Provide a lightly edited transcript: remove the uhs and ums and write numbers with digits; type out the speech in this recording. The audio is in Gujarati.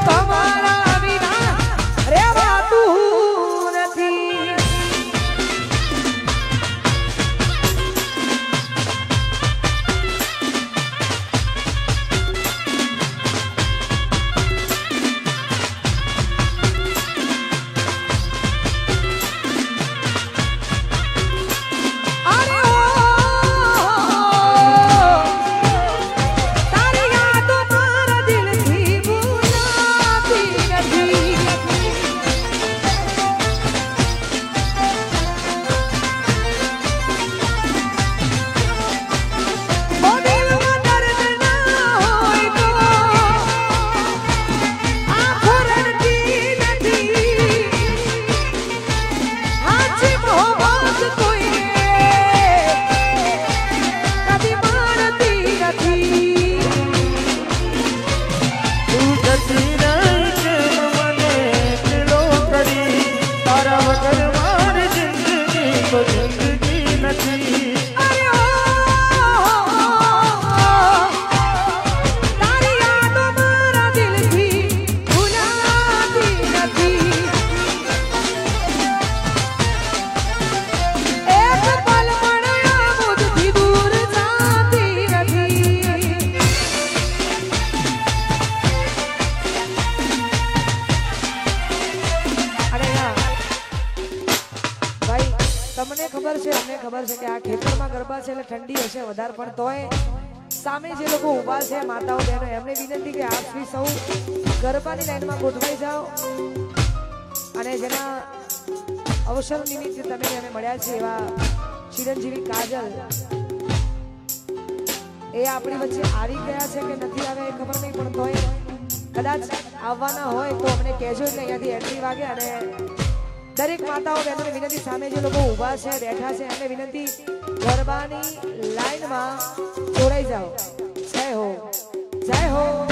તમારા વિના રહેવાતું નથી. તમને ખબર છે, અમને ખબર છે કે આ ખેતરમાં ગરબા છે એટલે ઠંડી હશે વધારે, પણ તોય સામે જે લોકો ઊભા છે માતાઓ બહેનો એમને વિનંતી કે આપ સૌ ગરબાની લાઈનમાં ગોઠવાઈ જાઓ અને જેના અવસર નિમિત્તે તમે અમે મળ્યા છે એવા ચિરંજીવી કાજલ એ આપણી વચ્ચે આવી ગયા છે કે નથી આવે એ ખબર નહીં, પણ તોય કદાચ આવવાના હોય તો અમને કહેજો એટલે અહીંયાથી એન્ટ્રી વાગે. અને દરેક માતાઓ બહેનોને વિનંતી, સામે જે લોકો ઊભા છે બેઠા છે એમને વિનંતી ગરબાની લાઈનમાં જોડાઈ જાઓ. જય હો, જય હો.